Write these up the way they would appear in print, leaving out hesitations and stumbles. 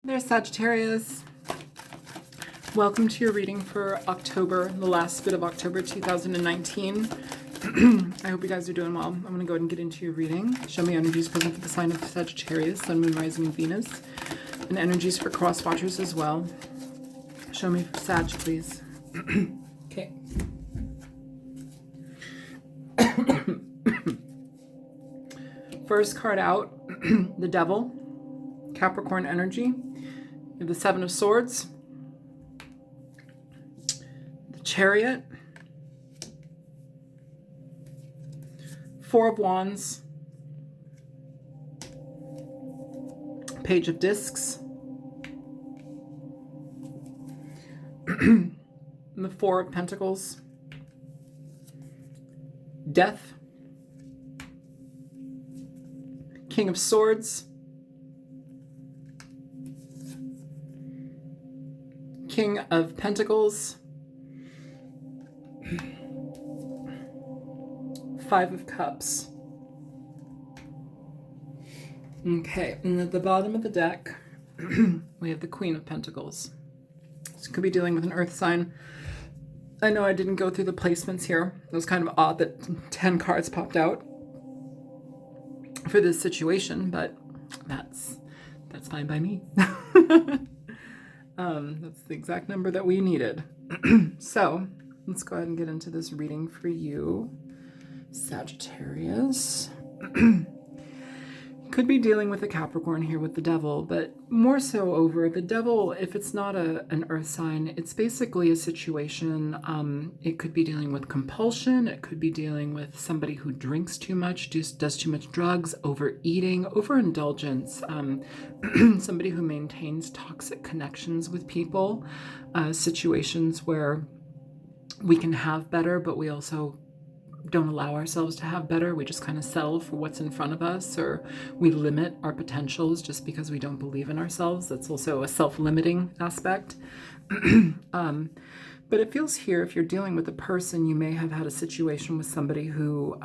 There's Sagittarius. Welcome to your reading for October, the last bit of October 2019. I hope you guys are doing well. I'm going to go ahead and get into your reading. Show me energies present for the sign of Sagittarius, Sun, Moon, Rising, and Venus. And energies for cross watchers as well. Show me Sag, please. Okay. First card out, the Devil, Capricorn energy. We have the Seven of Swords, the Chariot, Four of Wands, Page of Discs, and the Four of Pentacles, Death, King of Swords, King of Pentacles, Five of Cups. Okay, and at the bottom of the deck, we have the Queen of Pentacles. This could be dealing with an earth sign. I know I didn't go through the placements here. It was kind of odd that 10 cards popped out for this situation, but that's fine by me. That's the exact number that we needed. So let's go ahead and get into this reading for you, Sagittarius. Could be dealing with a Capricorn here with the Devil, but more so over the Devil. If it's not an earth sign, it's basically a situation. It could be dealing with compulsion. It could be dealing with somebody who drinks too much, does too much drugs, overeating, overindulgence, somebody who maintains toxic connections with people, situations where we can have better, but we also don't allow ourselves to have better. We just kind of settle for what's in front of us, or we limit our potentials just because we don't believe in ourselves. That's also a self-limiting aspect. But it feels here, if you're dealing with a person, you may have had a situation with somebody who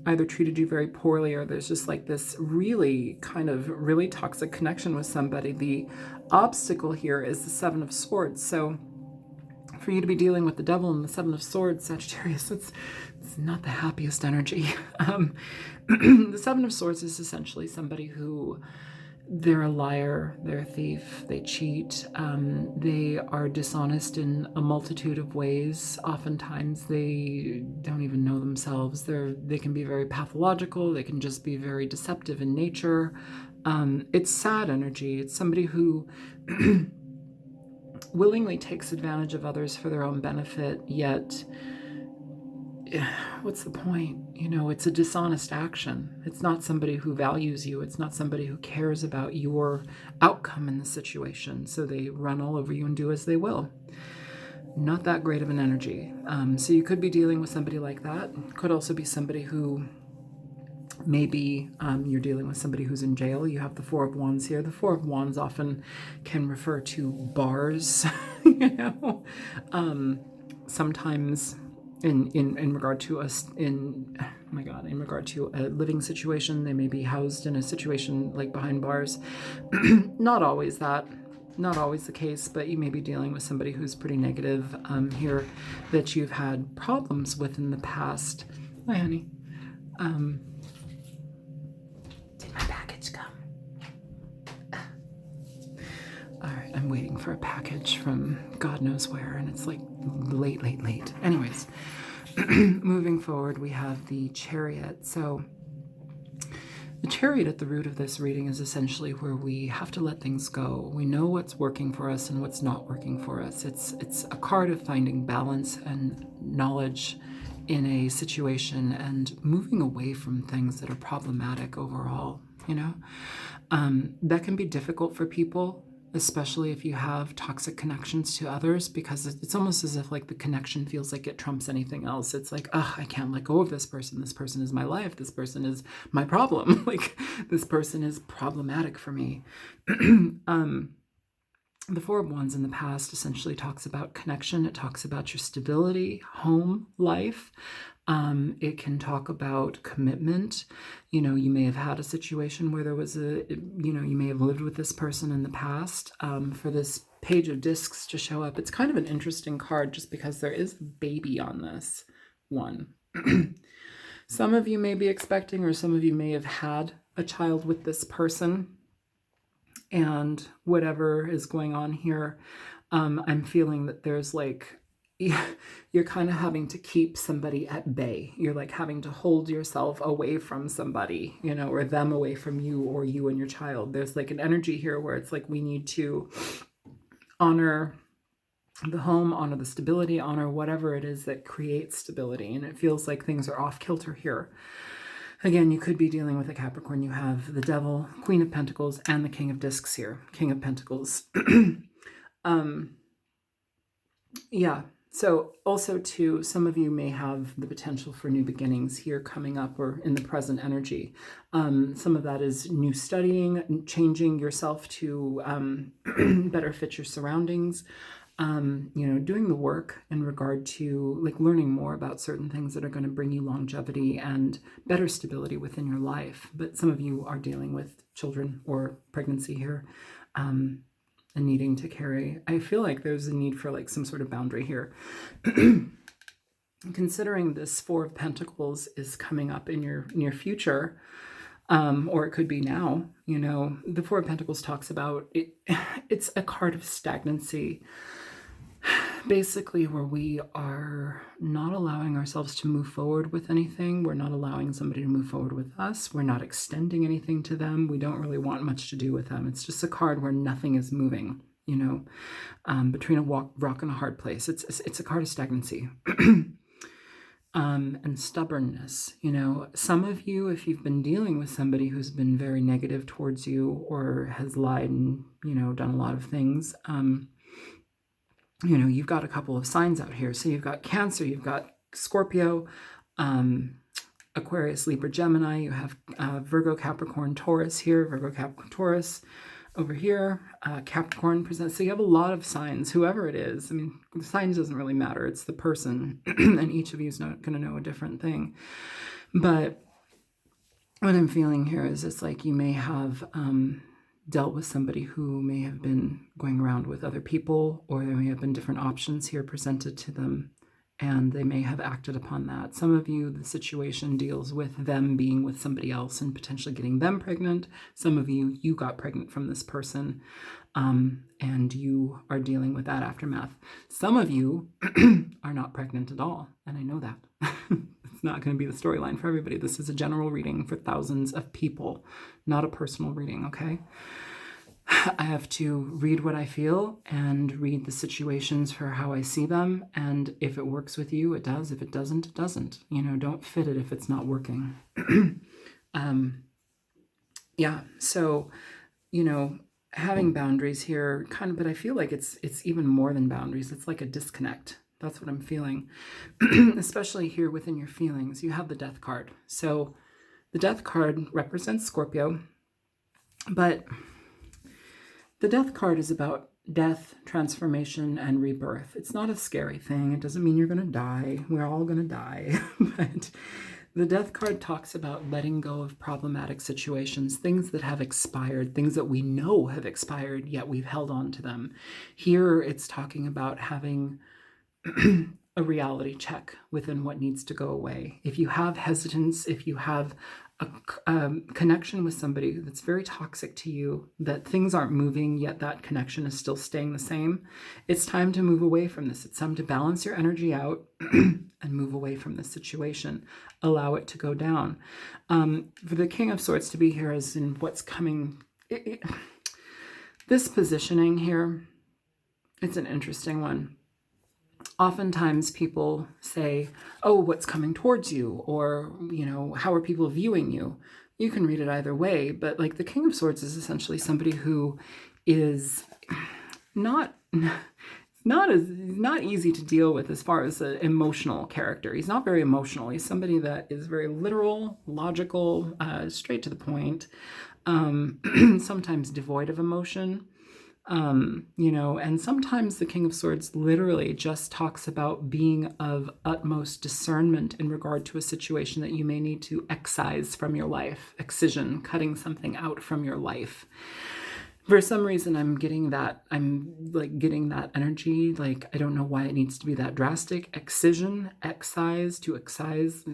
either treated you very poorly, or there's just like this really toxic connection with somebody. The obstacle here is the Seven of Swords. So for you to be dealing with the Devil and the Seven of Swords, Sagittarius, it's not the happiest energy. The Seven of Swords is essentially somebody who, they're a liar, they're a thief, they cheat, they are dishonest in a multitude of ways. Oftentimes they don't even know themselves. They can be very pathological, they can just be very deceptive in nature. It's sad energy. It's somebody who willingly takes advantage of others for their own benefit, yet what's the point? You know, it's a dishonest action. It's not somebody who values you. It's not somebody who cares about your outcome in the situation. So they run all over you and do as they will. Not that great of an energy. So you could be dealing with somebody like that. Could also be somebody who maybe you're dealing with somebody who's in jail. You have the Four of Wands here. The Four of Wands often can refer to bars, you know, sometimes in regard to us, in regard to a living situation, they may be housed in a situation like behind bars. Not always the case, but you may be dealing with somebody who's pretty negative here, that you've had problems with in the past. Hi, honey. Did my package come? All right, I'm waiting for a package from God knows where, and it's like late. Anyways, moving forward, we have the Chariot. So the Chariot at the root of this reading is essentially where we have to let things go. We know what's working for us and what's not working for us. It's a card of finding balance and knowledge in a situation and moving away from things that are problematic overall, you know? That can be difficult for people, especially if you have toxic connections to others, because it's almost as if like the connection feels like it trumps anything else. It's like, oh, I can't let go of this person. This person is my life. This person is my problem. Like, this person is problematic for me. The Four of Wands in the past essentially talks about connection. It talks about your stability, home, life. It can talk about commitment. You know, you may have had a situation where there was you may have lived with this person in the past. For this Page of Discs to show up, it's kind of an interesting card just because there is a baby on this one. Some of you may be expecting, or some of you may have had a child with this person, and whatever is going on here, I'm feeling that there's like, you're kind of having to keep somebody at bay. You're like having to hold yourself away from somebody, you know, or them away from you, or you and your child. There's like an energy here where it's like we need to honor the home, honor the stability, honor whatever it is that creates stability. And it feels like things are off kilter here. Again, you could be dealing with a Capricorn. You have the Devil, Queen of Pentacles, and the King of Discs here. King of Pentacles. Yeah. So also too, some of you may have the potential for new beginnings here coming up, or in the present energy. Some of that is new studying, changing yourself to better fit your surroundings. You know, doing the work in regard to like learning more about certain things that are going to bring you longevity and better stability within your life. But some of you are dealing with children or pregnancy here, and needing to carry. I feel like there's a need for like some sort of boundary here. Considering this Four of Pentacles is coming up in your near future, or it could be now, you know, the Four of Pentacles talks about it. It's a card of stagnancy, basically, where we are not allowing ourselves to move forward with anything. We're not allowing somebody to move forward with us. We're not extending anything to them. We don't really want much to do with them. It's just a card where nothing is moving, you know, between a rock and a hard place. It's a card of stagnancy. And stubbornness. You know, some of you, if you've been dealing with somebody who's been very negative towards you or has lied and, you know, done a lot of things, you know, you've got a couple of signs out here. So you've got Cancer, you've got Scorpio, Aquarius, Libra, Gemini. You have Virgo, Capricorn, Taurus here, Virgo, Capricorn, Taurus over here, Capricorn presents. So you have a lot of signs, whoever it is. I mean, the signs doesn't really matter. It's the person, and each of you is not going to know a different thing. But what I'm feeling here is it's like you may have dealt with somebody who may have been going around with other people, or there may have been different options here presented to them, and they may have acted upon that. Some of you, the situation deals with them being with somebody else and potentially getting them pregnant. Some of you, you got pregnant from this person, and you are dealing with that aftermath. Some of you are not pregnant at all, and I know that. It's not going to be the storyline for everybody. This is a general reading for thousands of people, not a personal reading, okay? I have to read what I feel and read the situations for how I see them. And if it works with you, it does. If it doesn't, it doesn't. You know, don't fit it if it's not working. Yeah. So, you know, having boundaries here kind of, but I feel like it's even more than boundaries. It's like a disconnect. That's what I'm feeling, especially here within your feelings. You have the Death card. So the Death card represents Scorpio, but the Death card is about death, transformation, and rebirth. It's not a scary thing. It doesn't mean you're going to die. We're all going to die. But the Death card talks about letting go of problematic situations, things that have expired, things that we know have expired, yet we've held on to them. Here it's talking about having a reality check within what needs to go away. If you have hesitance, if you have a connection with somebody that's very toxic to you, that things aren't moving, yet that connection is still staying the same, it's time to move away from this. It's time to balance your energy out and move away from this situation. Allow it to go down. For the King of Swords to be here as in what's coming, this positioning here, it's an interesting one. Oftentimes people say, oh, what's coming towards you? Or, you know, how are people viewing you? You can read it either way, but like the King of Swords is essentially somebody who is not easy to deal with as far as an emotional character. He's not very emotional. He's somebody that is very literal, logical, straight to the point, sometimes devoid of emotion. And sometimes the King of Swords literally just talks about being of utmost discernment in regard to a situation that you may need to excise from your life. Excision, cutting something out from your life. For some reason, I'm getting that energy. Like, I don't know why it needs to be that drastic. Excision, excise, to excise.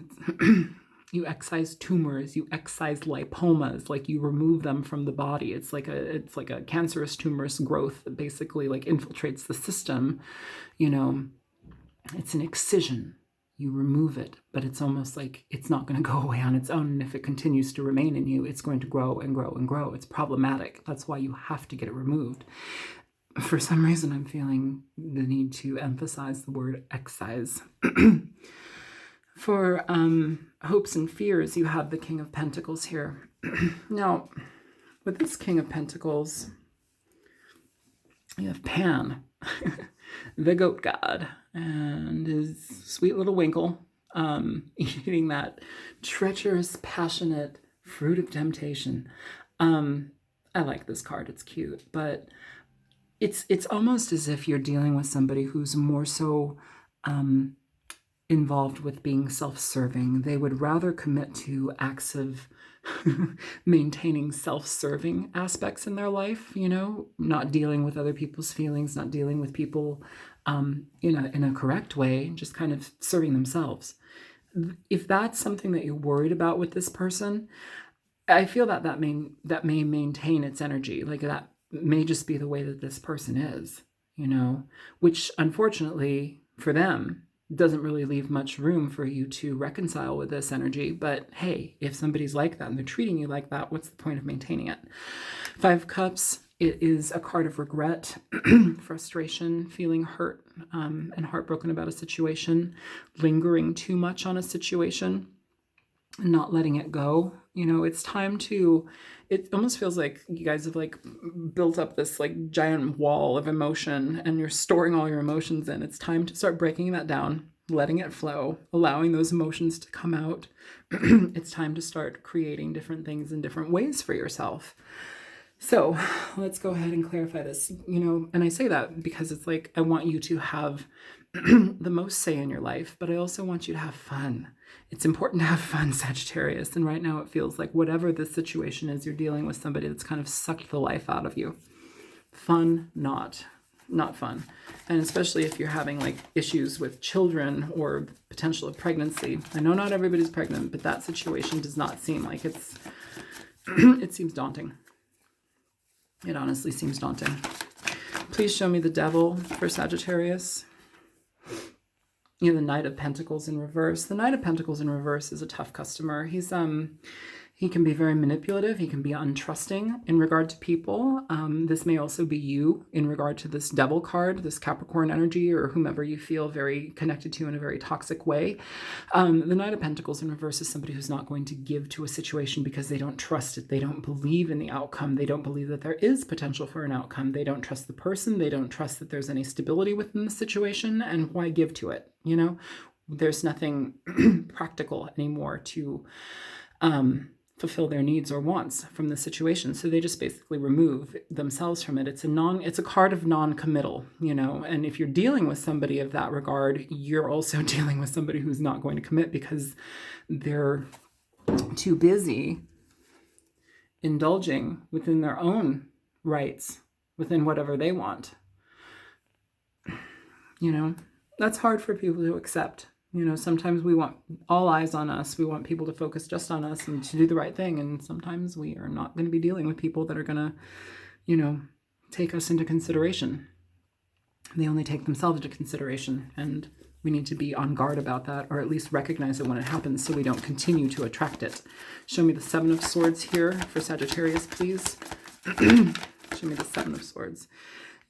You excise tumors, you excise lipomas, like you remove them from the body. It's like a cancerous tumorous growth that basically like infiltrates the system. It's an excision. You remove it, but it's almost like it's not going to go away on its own. And if it continues to remain in you, it's going to grow and grow and grow. It's problematic. That's why you have to get it removed. For some reason, I'm feeling the need to emphasize the word excise. For hopes and fears, you have the King of Pentacles here. Now, with this King of Pentacles, you have Pan, the goat god, and his sweet little winkle, eating that treacherous, passionate fruit of temptation. I like this card. It's cute, but it's almost as if you're dealing with somebody who's more so involved with being self-serving. They would rather commit to acts of maintaining self-serving aspects in their life, not dealing with other people's feelings, not dealing with people in a correct way, just kind of serving themselves. If that's something that you're worried about with this person, I feel that may maintain its energy. Like, that may just be the way that this person is, which unfortunately for them doesn't really leave much room for you to reconcile with this energy. But hey, if somebody's like that and they're treating you like that, what's the point of maintaining it? Five of Cups, it is a card of regret, frustration, feeling hurt and heartbroken about a situation, lingering too much on a situation, not letting it go. It's time to, it almost feels like you guys have like built up this like giant wall of emotion and you're storing all your emotions in. It's time to start breaking that down, letting it flow, allowing those emotions to come out. It's time to start creating different things in different ways for yourself. So let's go ahead and clarify this, and I say that because it's like, I want you to have the most say in your life, but I also want you to have fun. It's important to have fun, Sagittarius. And right now it feels like whatever the situation is, you're dealing with somebody that's kind of sucked the life out of you. Fun, not fun. And especially if you're having like issues with children or potential of pregnancy. I know not everybody's pregnant, but that situation does not seem like it seems daunting. It honestly seems daunting. Please show me the Devil for Sagittarius. You have the Knight of Pentacles in reverse. The Knight of Pentacles in reverse is a tough customer. He can be very manipulative. He can be untrusting in regard to people. This may also be you in regard to this Devil card, this Capricorn energy, or whomever you feel very connected to in a very toxic way. The Knight of Pentacles in reverse is somebody who's not going to give to a situation because they don't trust it. They don't believe in the outcome. They don't believe that there is potential for an outcome. They don't trust the person. They don't trust that there's any stability within the situation. And why give to it? There's nothing practical anymore to fulfill their needs or wants from the situation. So they just basically remove themselves from it. It's a card of non-committal, and if you're dealing with somebody of that regard, you're also dealing with somebody who's not going to commit because they're too busy indulging within their own rights, within whatever they want. That's hard for people to accept. Sometimes we want all eyes on us. We want people to focus just on us and to do the right thing. And sometimes we are not going to be dealing with people that are going to, take us into consideration. They only take themselves into consideration. And we need to be on guard about that, or at least recognize it when it happens so we don't continue to attract it. Show me the Seven of Swords here for Sagittarius, please. Show me the Seven of Swords.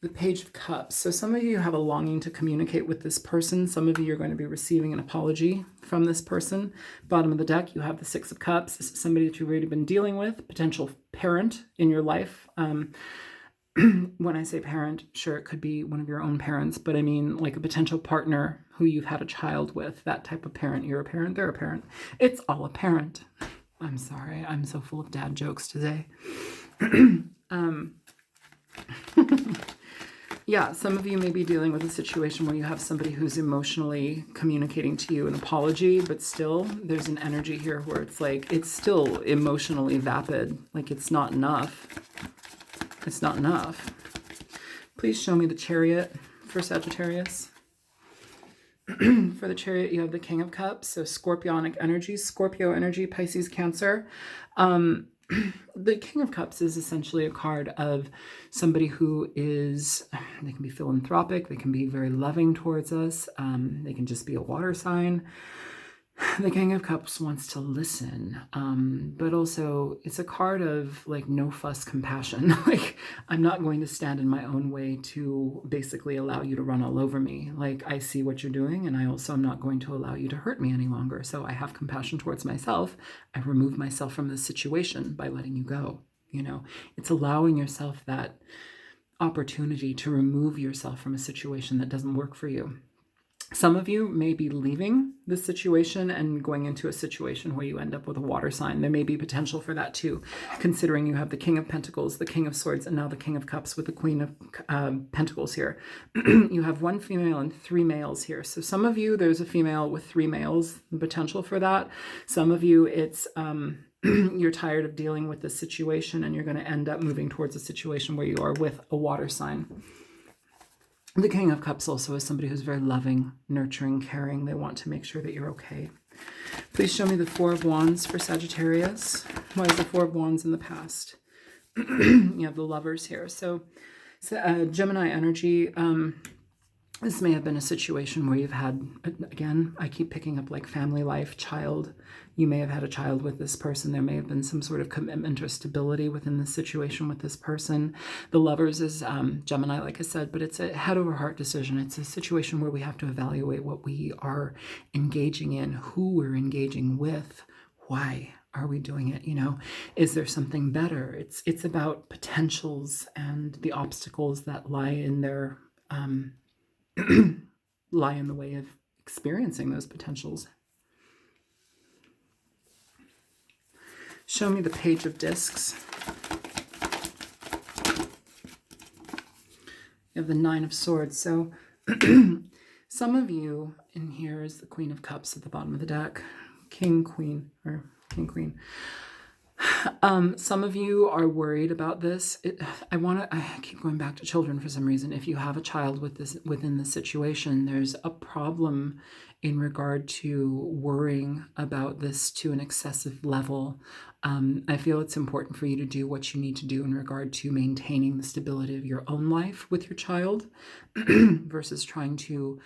The Page of Cups. So some of you have a longing to communicate with this person. Some of you are going to be receiving an apology from this person. Bottom of the deck, you have the Six of Cups. This is somebody that you've already been dealing with, potential parent in your life. When I say parent, sure, it could be one of your own parents, but I mean like a potential partner who you've had a child with, that type of parent. You're a parent, they're a parent. It's all a parent. I'm sorry, I'm so full of dad jokes today. Yeah, some of you may be dealing with a situation where you have somebody who's emotionally communicating to you an apology, but still there's an energy here where it's like, it's still emotionally vapid. Like it's not enough. It's not enough. Please show me the Chariot for Sagittarius. For the Chariot, you have the King of Cups, so Scorpionic energy, Scorpio energy, Pisces, Cancer. The King of Cups is essentially a card of somebody who is, they can be philanthropic, they can be very loving towards us, they can just be a water sign. The King of Cups wants to listen, but also it's a card of like no fuss compassion. Like I'm not going to stand in my own way to basically allow you to run all over me. Like I see what you're doing and I also am not going to allow you to hurt me any longer. So I have compassion towards myself. I remove myself from the situation by letting you go. You know, it's allowing yourself that opportunity to remove yourself from a situation that doesn't work for you. Some of you may be leaving this situation and going into a situation where you end up with a water sign. There may be potential for that too, considering you have the King of Pentacles, the King of Swords, and now the King of Cups with the Queen of Pentacles here. You have 1 female and 3 males here. So some of you, there's a female with 3 males, the potential for that. Some of you, it's you're tired of dealing with this situation and you're going to end up moving towards a situation where you are with a water sign. The King of Cups also is somebody who's very loving, nurturing, caring. They want to make sure that you're okay. Please show me the 4 of Wands for Sagittarius. Why is the 4 of Wands in the past? You have the Lovers here. So Gemini energy, this may have been a situation where you've had, again, I keep picking up like family life, child. You may have had a child with this person. There may have been some sort of commitment or stability within the situation with this person. The Lovers is Gemini, like I said, but it's a head over heart decision. It's a situation where we have to evaluate what we are engaging in, who we're engaging with, why are we doing it? You know, is there something better? It's about potentials and the obstacles that lie in their lie in the way of experiencing those potentials. Show me the Page of Discs. You have the 9 of Swords. So some of you, in here is the Queen of Cups at the bottom of the deck. King, Queen, or King, Queen. Some of you are worried about this. I keep going back to children for some reason. If you have a child within the situation, there's a problem in regard to worrying about this to an excessive level. I feel it's important for you to do what you need to do in regard to maintaining the stability of your own life with your child versus trying to,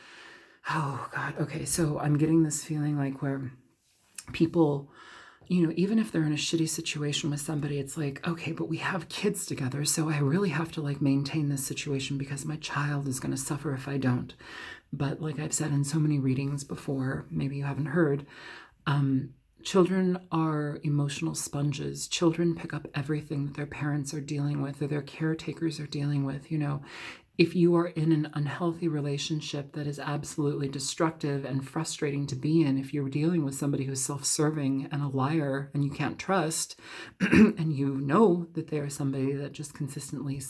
oh God, okay. So I'm getting this feeling like where people, you know, even if they're in a shitty situation with somebody, it's like, okay, but we have kids together, so I really have to like maintain this situation because my child is going to suffer if I don't. But like I've said in so many readings before, maybe you haven't heard, children are emotional sponges. Children pick up everything that their parents are dealing with or their caretakers are dealing with, you know. If you are in an unhealthy relationship that is absolutely destructive and frustrating to be in, if you're dealing with somebody who's self-serving and a liar and you can't trust, and you know that they are somebody that just consistently,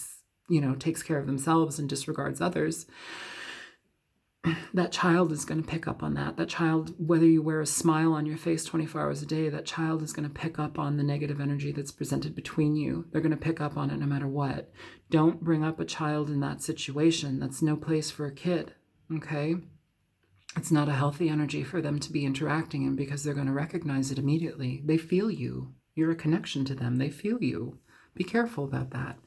you know, takes care of themselves and disregards others, that child is going to pick up on that. That child, whether you wear a smile on your face 24 hours a day, that child is going to pick up on the negative energy that's presented between you. They're going to pick up on it no matter what. Don't bring up a child in that situation. That's no place for a kid, okay? It's not a healthy energy for them to be interacting in because they're going to recognize it immediately. They feel you. You're a connection to them. They feel you. Be careful about that.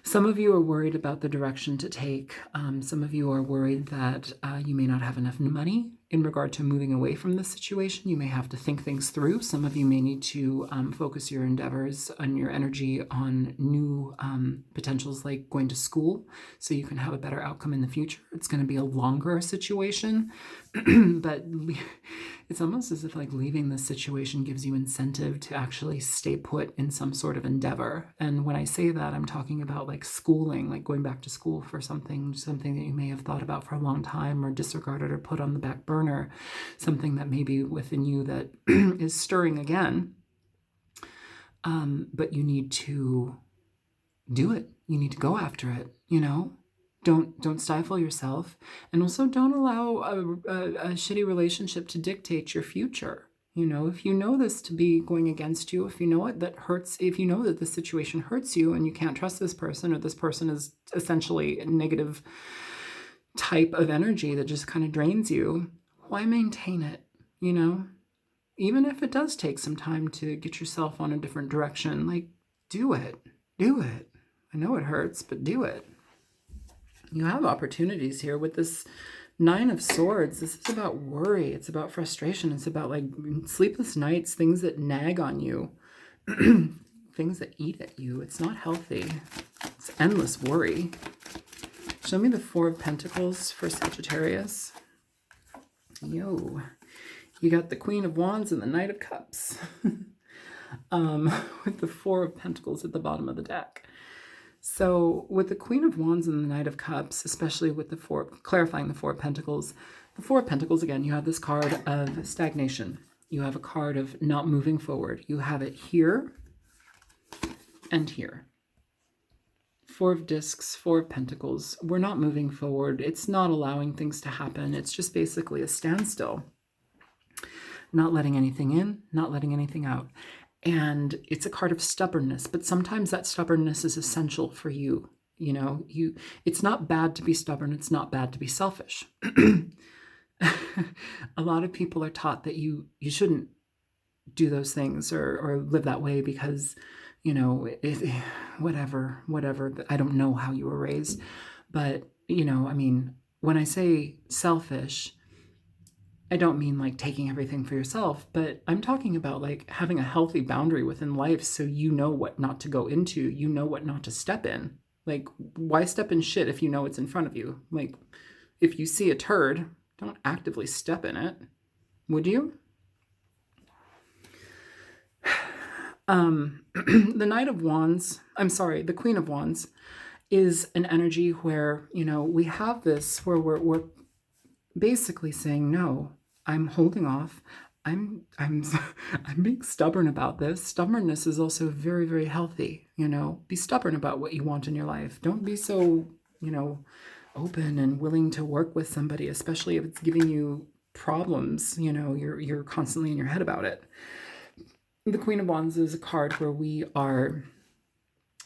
Some of you are worried about the direction to take. Some of you are worried that you may not have enough money in regard to moving away from the situation. You may have to think things through. Some of you may need to focus your endeavors and your energy on new potentials like going to school so you can have a better outcome in the future. It's going to be a longer situation, but it's almost as if like leaving this situation gives you incentive to actually stay put in some sort of endeavor. And when I say that, I'm talking about like schooling, like going back to school for something that you may have thought about for a long time or disregarded or put on the back burner, something that may be within you that is stirring again. But you need to do it. You need to go after it, you know? Don't stifle yourself, and also don't allow a shitty relationship to dictate your future. If you know this to be going against you, if you know it that hurts, if you know that the situation hurts you and you can't trust this person, or this person is essentially a negative type of energy that just kind of drains you, why maintain it? Even if it does take some time to get yourself on a different direction, like, do it. I know it hurts, but do it. You have opportunities here with this Nine of Swords. This is about worry. It's about frustration. It's about like sleepless nights, things that nag on you, things that eat at you. It's not healthy. It's endless worry. Show me the Four of Pentacles for Sagittarius. You got the Queen of Wands and the Knight of Cups. With the Four of Pentacles at the bottom of the deck. So with the Queen of Wands and the Knight of Cups, especially with clarifying the Four of Pentacles, again, you have this card of stagnation. You have a card of not moving forward. You have it here and here. Four of Discs, Four of Pentacles. We're not moving forward. It's not allowing things to happen. It's just basically a standstill. Not letting anything in, not letting anything out. And it's a card of stubbornness, but sometimes that stubbornness is essential for you. It's not bad to be stubborn. It's not bad to be selfish. A lot of people are taught that you shouldn't do those things or live that way because, whatever. I don't know how you were raised, but, when I say selfish, I don't mean like taking everything for yourself, but I'm talking about like having a healthy boundary within life so you know what not to go into, you know what not to step in. Like, why step in shit if you know it's in front of you? Like, if you see a turd, don't actively step in it. Would you? The Queen of Wands is an energy where, we have this where we're basically saying, no, I'm holding off. I'm being stubborn about this. Stubbornness is also very, very healthy. Be stubborn about what you want in your life. Don't be so, open and willing to work with somebody, especially if it's giving you problems. You're constantly in your head about it. The Queen of Wands is a card where we are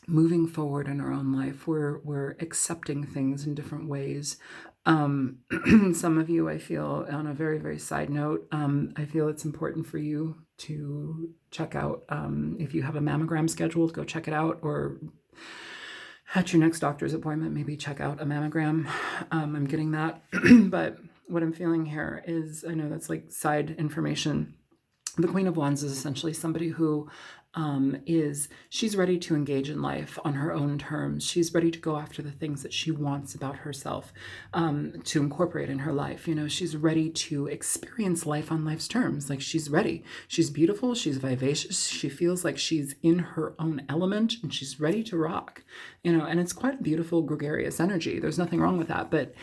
moving forward in our own life. We're accepting things in different ways. Some of you, I feel, on a very, very side note, I feel it's important for you to check out, if you have a mammogram scheduled, go check it out, or at your next doctor's appointment, maybe check out a mammogram. I'm getting that. But what I'm feeling here is, I know that's like side information. The Queen of Wands is essentially somebody who she's ready to engage in life on her own terms. She's ready to go after the things that she wants about herself, to incorporate in her life. She's ready to experience life on life's terms. Like, she's ready. She's beautiful. She's vivacious. She feels like she's in her own element and she's ready to rock, and it's quite a beautiful, gregarious energy. There's nothing wrong with that. But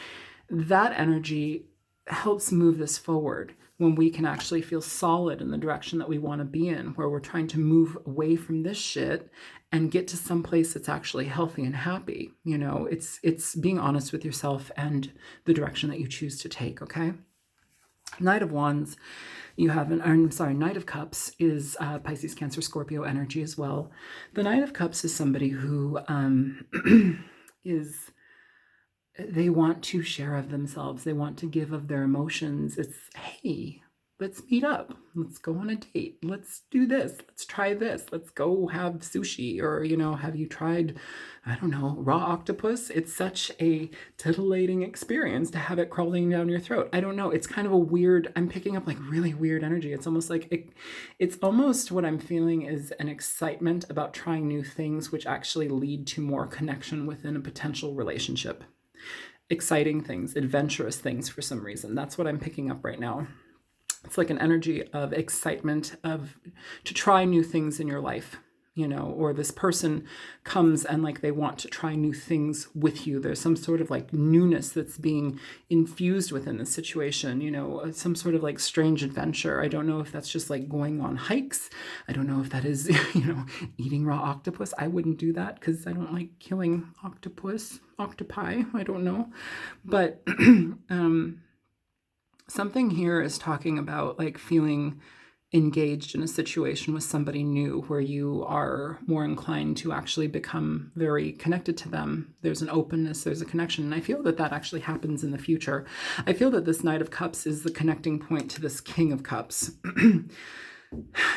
that energy helps move this forward when we can actually feel solid in the direction that we want to be in, where we're trying to move away from this shit and get to some place that's actually healthy and happy. It's being honest with yourself and the direction that you choose to take, okay? Knight of Wands, Knight of Cups is Pisces, Cancer, Scorpio energy as well. The Knight of Cups is somebody who they want to share of themselves. They want to give of their emotions. It's, hey, let's meet up. Let's go on a date. Let's do this. Let's try this. Let's go have sushi. Or, have you tried, I don't know, raw octopus? It's such a titillating experience to have it crawling down your throat. I don't know. It's kind of a weird, I'm picking up like really weird energy. It's almost like, it's almost what I'm feeling is an excitement about trying new things, which actually lead to more connection within a potential relationship. Exciting things, adventurous things for some reason. That's what I'm picking up right now. It's like an energy of excitement to try new things in your life. you know, or this person comes and like they want to try new things with you. There's some sort of like newness that's being infused within the situation, you know, some sort of like strange adventure. I don't know if that's just like going on hikes. I don't know if that is, you know, eating raw octopus. I wouldn't do that because I don't like killing octopi. I don't know. But something here is talking about like feeling engaged in a situation with somebody new where you are more inclined to actually become very connected to them. There's an openness, there's a connection. And I feel that that actually happens in the future. I feel that this Knight of Cups is the connecting point to this King of Cups.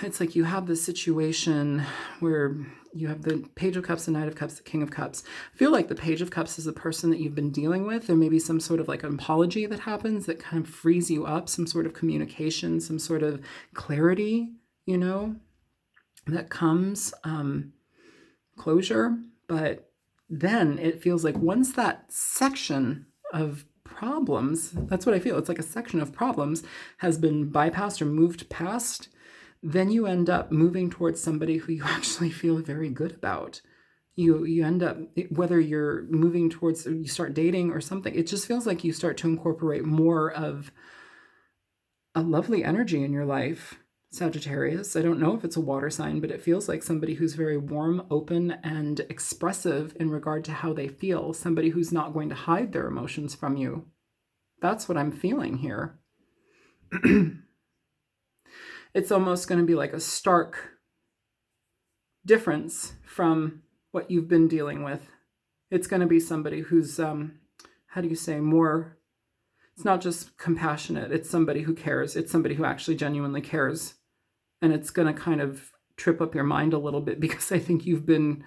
It's like you have this situation where you have the Page of Cups, the Knight of Cups, the King of Cups. I feel like the Page of Cups is the person that you've been dealing with. There may be some sort of like an apology that happens that kind of frees you up, some sort of communication, some sort of clarity, you know, that comes, closure. But then it feels like once that section of problems, that's what I feel, it's like a section of problems has been bypassed or moved past, then you end up moving towards somebody who you actually feel very good about. You end up, whether you're moving towards, you start dating or something, it just feels like you start to incorporate more of a lovely energy in your life, Sagittarius. I don't know if it's a water sign, but it feels like somebody who's very warm, open, and expressive in regard to how they feel, somebody who's not going to hide their emotions from you. That's what I'm feeling here. It's almost going to be like a stark difference from what you've been dealing with. It's going to be somebody who's, how do you say, more, it's not just compassionate. It's somebody who cares. It's somebody who actually genuinely cares. And it's going to kind of trip up your mind a little bit because I think you've been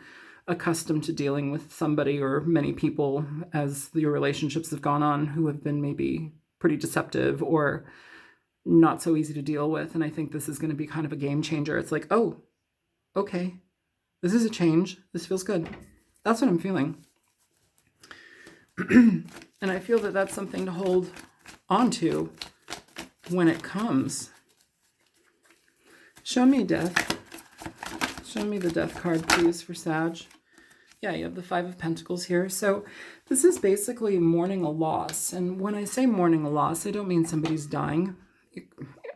accustomed to dealing with somebody or many people as your relationships have gone on who have been maybe pretty deceptive or not so easy to deal with. And I think this is going to be kind of a game changer. It's like, oh, okay, this is a change. This feels good. That's what I'm feeling. And I feel that that's something to hold on to when it comes. Show me death. Show me the death card, please, for Sag. Yeah, you have the Five of Pentacles here. So this is basically mourning a loss. And when I say mourning a loss, I don't mean somebody's dying.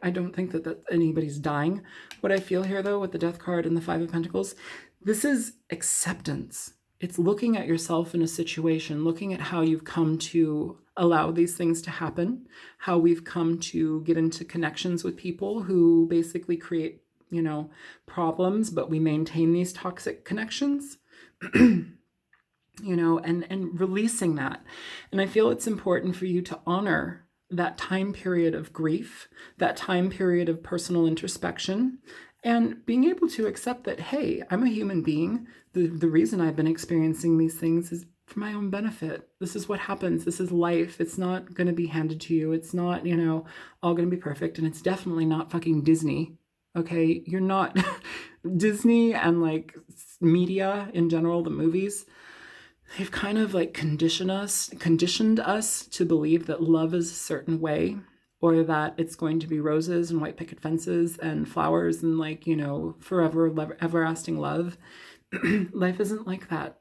I don't think that anybody's dying. What I feel here, though, with the Death card and the Five of Pentacles, this is acceptance. It's looking at yourself in a situation, looking at how you've come to allow these things to happen, how we've come to get into connections with people who basically create, you know, problems, but we maintain these toxic connections. You know, and releasing that. And I feel it's important for you to honor that time period of grief, that time period of personal introspection, and being able to accept that, hey, I'm a human being. The reason I've been experiencing these things is for my own benefit. This is what happens. This is life. It's not going to be handed to you. It's not, you know, all going to be perfect. And it's definitely not fucking Disney. Okay? You're not Disney and like media in general, the movies. They've kind of like conditioned us to believe that love is a certain way, or that it's going to be roses and white picket fences and flowers and like, you know, forever, everlasting love. Life isn't like that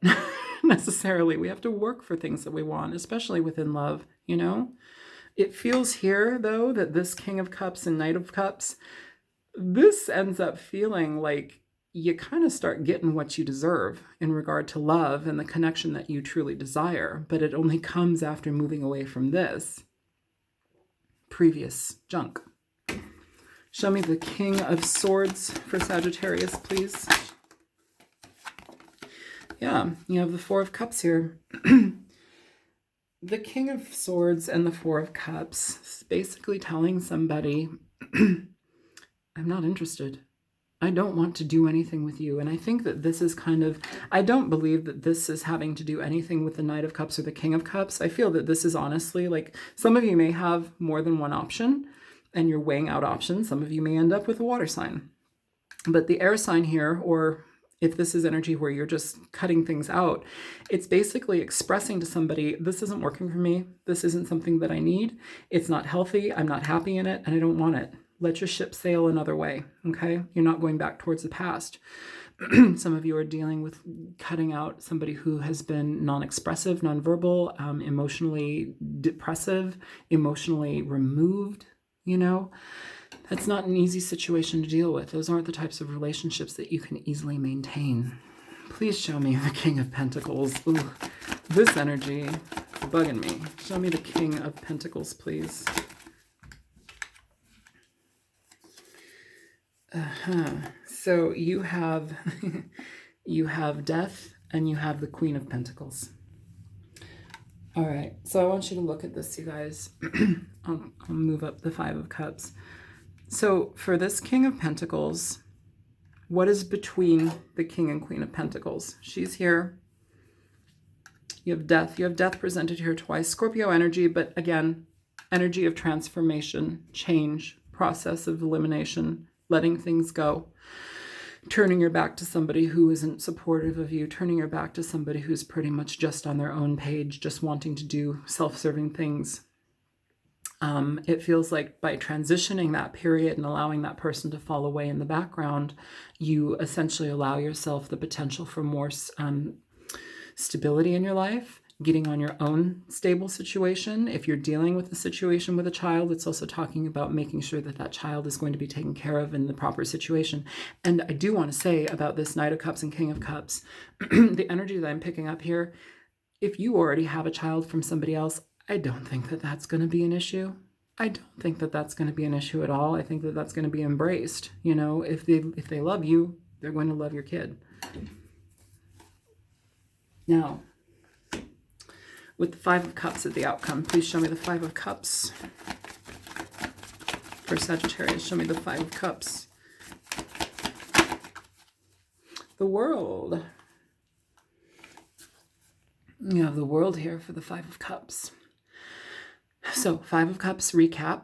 necessarily. We have to work for things that we want, especially within love, you know? It feels here, though, that this King of Cups and Knight of Cups, this ends up feeling like you kind of start getting what you deserve in regard to love and the connection that you truly desire, but it only comes after moving away from this previous junk. Show me the King of Swords for Sagittarius, please. Yeah, you have the Four of Cups here. The King of Swords and the Four of Cups is basically telling somebody, I'm not interested. I don't want to do anything with you. And I think that this is kind of, I don't believe that this is having to do anything with the Knight of Cups or the King of Cups. I feel that this is honestly like, some of you may have more than one option and you're weighing out options. Some of you may end up with a water sign. But the air sign here, or if this is energy where you're just cutting things out, it's basically expressing to somebody, this isn't working for me. This isn't something that I need. It's not healthy. I'm not happy in it and I don't want it. Let your ship sail another way, okay? You're not going back towards the past. Some of you are dealing with cutting out somebody who has been non-expressive, non-verbal, emotionally depressive, emotionally removed, you know. That's not an easy situation to deal with. Those aren't the types of relationships that you can easily maintain. Please show me the King of Pentacles. Ooh, this energy is bugging me. Show me the King of Pentacles, please. So you have you have Death and you have the Queen of Pentacles. All right, so I want you to look at this, you guys. I'll move up the Five of Cups. So for this King of Pentacles, what is between the King and Queen of Pentacles? She's here. You have Death. You have Death presented here twice. Scorpio energy, but again, energy of transformation, change, process of elimination, letting things go, turning your back to somebody who isn't supportive of you, turning your back to somebody who's pretty much just on their own page, just wanting to do self-serving things. It feels like by transitioning that period and allowing that person to fall away in the background, you essentially allow yourself the potential for more stability in your life, getting on your own stable situation. If you're dealing with a situation with a child, it's also talking about making sure that that child is going to be taken care of in the proper situation. And I do want to say about this Knight of Cups and King of Cups, the energy that I'm picking up here, if you already have a child from somebody else, I don't think that that's going to be an issue. I don't think that that's going to be an issue at all. I think that that's going to be embraced. You know, if they love you, they're going to love your kid. Now, with the Five of Cups at the outcome, please show me the Five of Cups. For Sagittarius, show me the Five of Cups. The World. You have the World here for the Five of Cups. So, Five of Cups recap.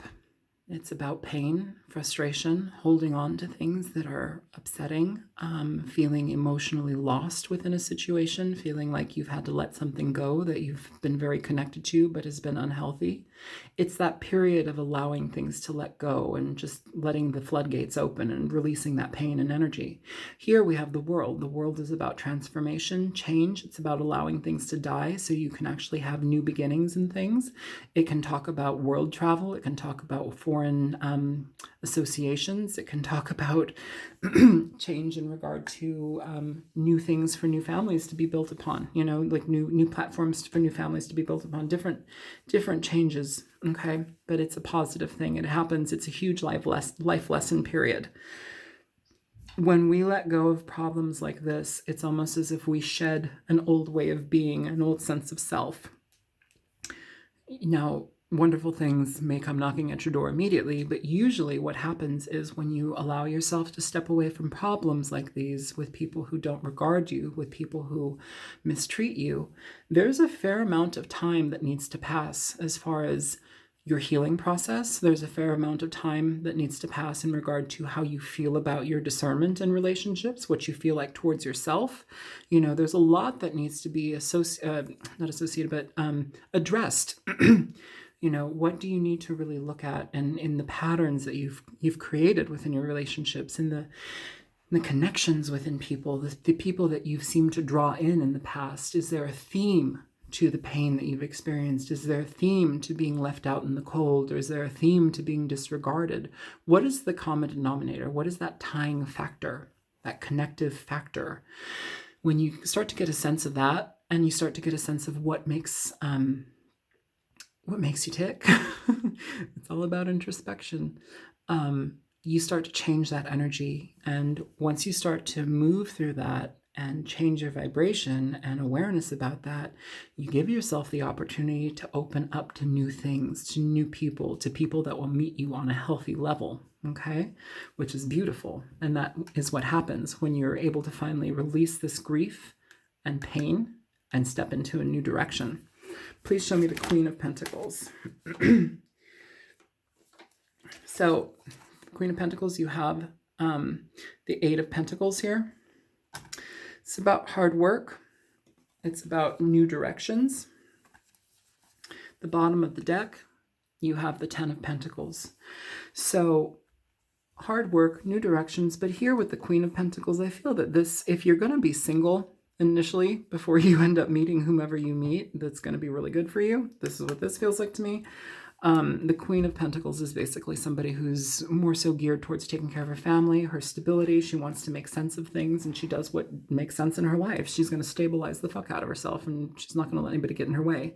It's about pain, frustration, holding on to things that are upsetting, feeling emotionally lost within a situation, feeling like you've had to let something go that you've been very connected to but has been unhealthy. It's that period of allowing things to let go and just letting the floodgates open and releasing that pain and energy. Here we have the World. The World is about transformation, change. It's about allowing things to die so you can actually have new beginnings and things. It can talk about world travel. It can talk about foreign associations. It can talk about change in regard to new things for new families to be built upon, you know, like new platforms for new families to be built upon, different changes. Okay, but it's a positive thing. It happens. It's a huge life lesson period. When we let go of problems like this, it's almost as if we shed an old way of being, an old sense of self. Now, wonderful things may come knocking at your door immediately, but usually what happens is when you allow yourself to step away from problems like these with people who don't regard you, with people who mistreat you, there's a fair amount of time that needs to pass as far as your healing process. There's a fair amount of time that needs to pass in regard to how you feel about your discernment in relationships, what you feel like towards yourself. You know, there's a lot that needs to be addressed. You know, what do you need to really look at, and in the patterns that you've created within your relationships, in the connections within people, the people that you've seemed to draw in the past. Is there a theme to the pain that you've experienced? Is there a theme to being left out in the cold? Or is there a theme to being disregarded? What is the common denominator? What is that tying factor, that connective factor? When you start to get a sense of that, and you start to get a sense of what makes you tick, it's all about introspection. You start to change that energy. And once you start to move through that and change your vibration and awareness about that, you give yourself the opportunity to open up to new things, to new people, to people that will meet you on a healthy level, okay? Which is beautiful. And that is what happens when you're able to finally release this grief and pain and step into a new direction. Please show me the Queen of Pentacles. So, Queen of Pentacles, you have the Eight of Pentacles here. It's about hard work. It's about new directions. The bottom of the deck, you have the Ten of Pentacles. So, hard work, new directions. But here with the Queen of Pentacles, I feel that this, if you're going to be single initially before you end up meeting whomever you meet, that's going to be really good for you. This is what this feels like to me. The Queen of Pentacles is basically somebody who's more so geared towards taking care of her family, her stability. She wants to make sense of things, and she does what makes sense in her life. She's going to stabilize the fuck out of herself, and she's not going to let anybody get in her way.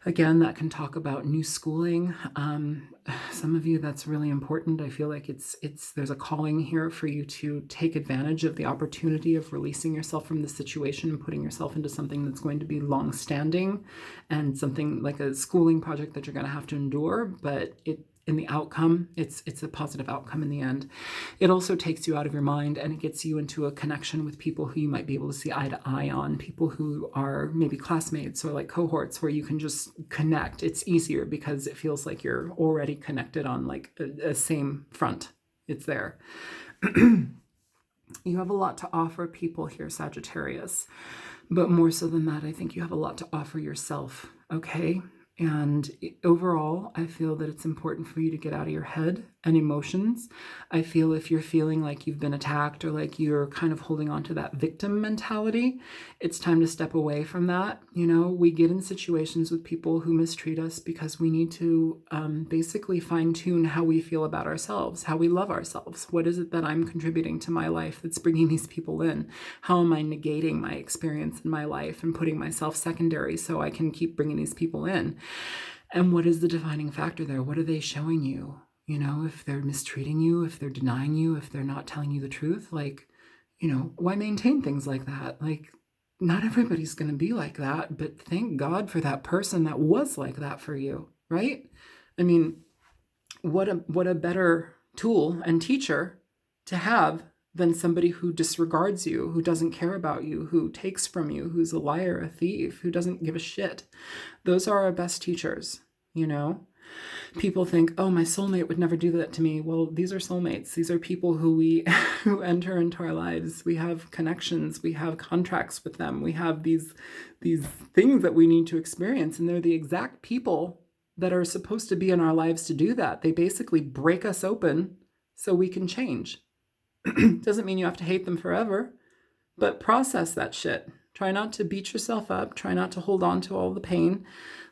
Again, that can talk about new schooling. Some of you, that's really important. I feel like there's a calling here for you to take advantage of the opportunity of releasing yourself from the situation and putting yourself into something that's going to be long-standing, and something like a schooling project that you're going to have to endure, but in the outcome, it's a positive outcome in the end. It also takes you out of your mind, and it gets you into a connection with people who you might be able to see eye to eye on, people who are maybe classmates or like cohorts where you can just connect. It's easier because it feels like you're already connected on like a same front. It's there. You have a lot to offer people here, Sagittarius. But more so than that, I think you have a lot to offer yourself, okay? And overall, I feel that it's important for you to get out of your head and emotions. I feel if you're feeling like you've been attacked or like you're kind of holding on to that victim mentality, it's time to step away from that. You know, we get in situations with people who mistreat us because we need to basically fine tune how we feel about ourselves, how we love ourselves. What is it that I'm contributing to my life that's bringing these people in? How am I negating my experience in my life and putting myself secondary so I can keep bringing these people in? And what is the defining factor there? What are they showing you? You know, if they're mistreating you, if they're denying you, if they're not telling you the truth, like, you know, why maintain things like that? Like, not everybody's going to be like that, but thank God for that person that was like that for you, right? I mean, what a better tool and teacher to have than somebody who disregards you, who doesn't care about you, who takes from you, who's a liar, a thief, who doesn't give a shit. Those are our best teachers, you know? People think, oh, my soulmate would never do that to me. Well, these are soulmates. These are people who who enter into our lives. We have connections. We have contracts with them. We have these things that we need to experience. And they're the exact people that are supposed to be in our lives to do that. They basically break us open so we can change. Doesn't mean you have to hate them forever, but process that shit. Try not to beat yourself up. Try not to hold on to all the pain.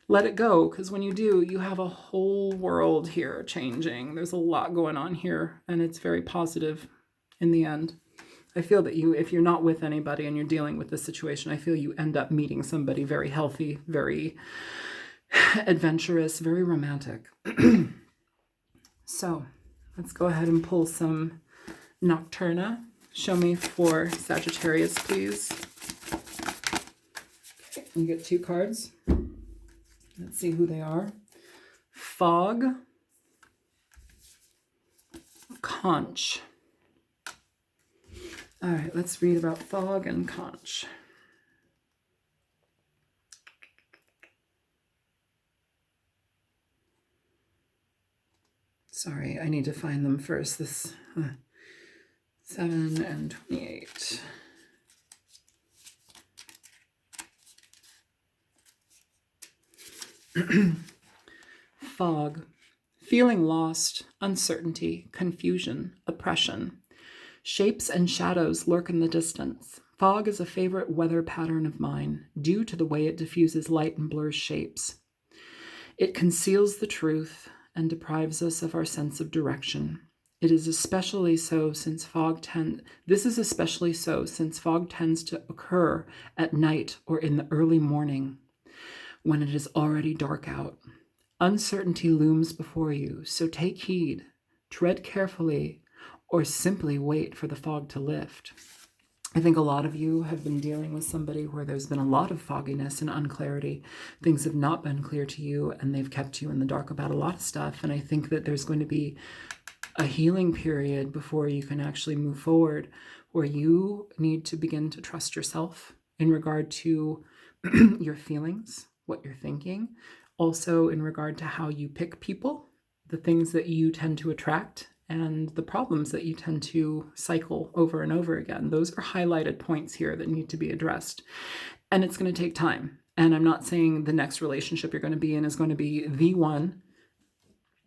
Let it go, because when you do, you have a whole world here changing. There's a lot going on here, and it's very positive in the end. I feel that if you're not with anybody and you're dealing with this situation, I feel you end up meeting somebody very healthy, very adventurous, very romantic. So let's go ahead and pull some Nocturna. Show me for Sagittarius, please. Okay, you get 2 cards. Let's see who they are. Fog. Conch. All right, let's read about fog and conch. Sorry, I need to find them first. This 7 and 28. Fog. Feeling lost, uncertainty, confusion, oppression. Shapes and shadows lurk in the distance. Fog is a favorite weather pattern of mine, due to the way it diffuses light and blurs shapes. It conceals the truth and deprives us of our sense of direction. It is especially so since this is especially so since fog tends to occur at night or in the early morning, when it is already dark out. Uncertainty looms before you, so take heed, tread carefully, or simply wait for the fog to lift. I think a lot of you have been dealing with somebody where there's been a lot of fogginess and unclarity. Things have not been clear to you, and they've kept you in the dark about a lot of stuff. And I think that there's going to be a healing period before you can actually move forward, where you need to begin to trust yourself in regard to your feelings, what you're thinking, also in regard to how you pick people, the things that you tend to attract, and the problems that you tend to cycle over and over again. Those are highlighted points here that need to be addressed. And it's going to take time. And I'm not saying the next relationship you're going to be in is going to be the one.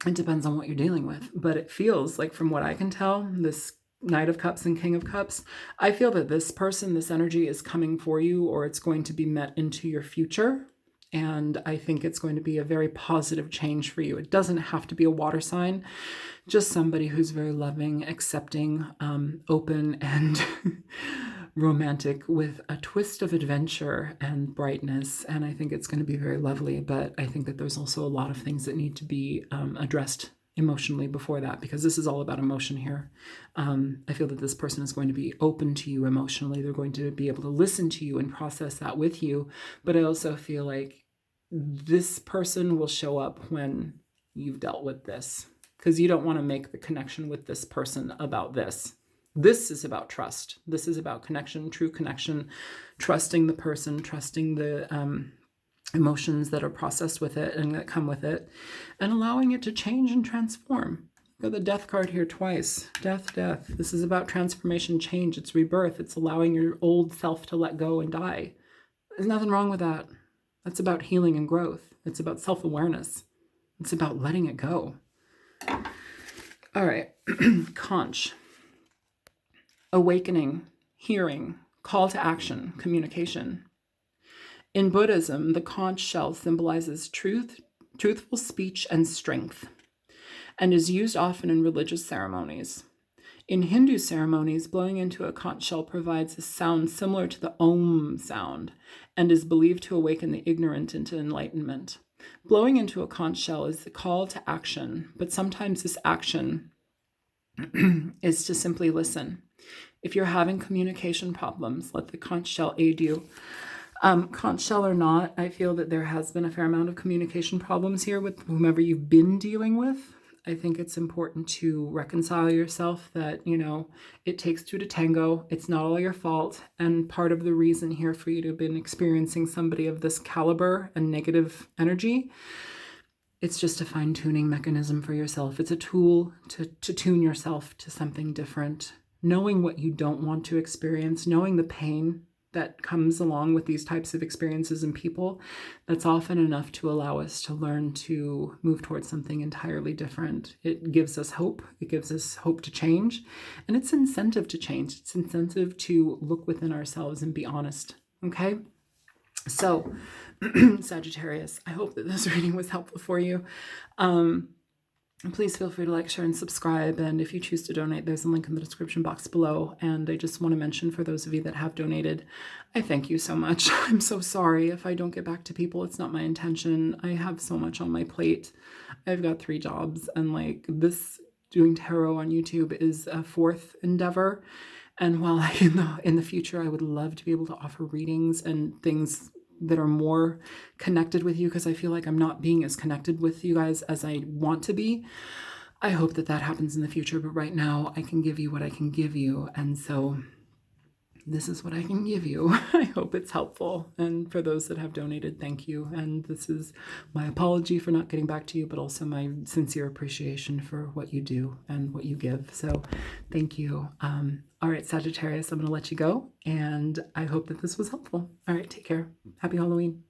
It depends on what you're dealing with. But it feels like, from what I can tell, this Knight of Cups and King of Cups, I feel that this person, this energy is coming for you, or it's going to be met into your future. And I think it's going to be a very positive change for you. It doesn't have to be a water sign, just somebody who's very loving, accepting, open, and romantic, with a twist of adventure and brightness. And I think it's going to be very lovely. But I think that there's also a lot of things that need to be addressed emotionally before that, because this is all about emotion here. I feel that this person is going to be open to you emotionally. They're going to be able to listen to you and process that with you. But I also feel like this person will show up when you've dealt with this, because you don't want to make the connection with this person about this. This is about trust. This is about connection, true connection, trusting the person, trusting the emotions that are processed with it and that come with it, and allowing it to change and transform. Got the Death card here twice. Death, death. This is about transformation, change. It's rebirth. It's allowing your old self to let go and die. There's nothing wrong with that. That's about healing and growth. It's about self-awareness. It's about letting it go. All right. Conch. Awakening, hearing, call to action, communication. In Buddhism, the conch shell symbolizes truth, truthful speech, and strength, and is used often in religious ceremonies. In Hindu ceremonies, blowing into a conch shell provides a sound similar to the Om sound and is believed to awaken the ignorant into enlightenment. Blowing into a conch shell is the call to action, but sometimes this action is to simply listen. If you're having communication problems, let the conch shell aid you. Conch shell or not, I feel that there has been a fair amount of communication problems here with whomever you've been dealing with. I think it's important to reconcile yourself that, it takes two to tango. It's not all your fault. And part of the reason here for you to have been experiencing somebody of this caliber and negative energy, it's just a fine-tuning mechanism for yourself. It's a tool to tune yourself to something different. Knowing what you don't want to experience, knowing the pain that comes along with these types of experiences and people, that's often enough to allow us to learn to move towards something entirely different. It gives us hope. It gives us hope to change. And it's incentive to change. It's incentive to look within ourselves and be honest. Okay? So, Sagittarius, I hope that this reading was helpful for you. Please feel free to like, share, and subscribe. And if you choose to donate, there's a link in the description box below. And I just want to mention, for those of you that have donated, I thank you so much. I'm so sorry if I don't get back to people. It's not my intention. I have so much on my plate. I've got 3 jobs, and this doing tarot on YouTube is a 4th endeavor. And while in the future, I would love to be able to offer readings and things that are more connected with you, because I feel like I'm not being as connected with you guys as I want to be. I hope that happens in the future, but right now I can give you what I can give you. And so this is what I can give you. I hope it's helpful. And for those that have donated, thank you. And this is my apology for not getting back to you, but also my sincere appreciation for what you do and what you give. So thank you. All right, Sagittarius, I'm going to let you go. And I hope that this was helpful. All right, take care. Happy Halloween.